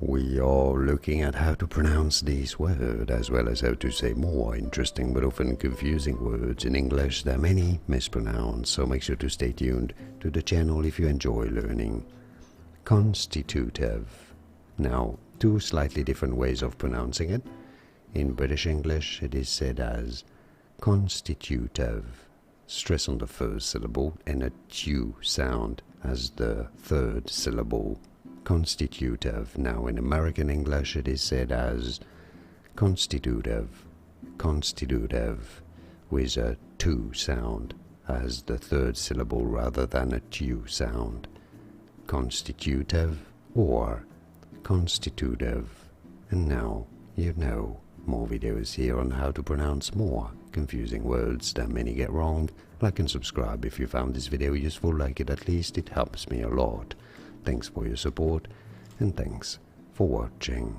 We are looking at how to pronounce these words, as well as how to say more interesting but often confusing words in English that many mispronounce, so make sure to stay tuned to the channel if you enjoy learning. Constitutive. Now, two slightly different ways of pronouncing it. In British English, it is said as constitutive, stress on the first syllable, and a tu sound as the third syllable. Constitutive. Now in American English it is said as constitutive, constitutive, with a tu sound as the third syllable rather than a tu sound. Constitutive or constitutive. And now you know. More videos here on how to pronounce more confusing words that many get wrong. Like and subscribe if you found this video useful, like it at least, it helps me a lot. Thanks for your support, and thanks for watching.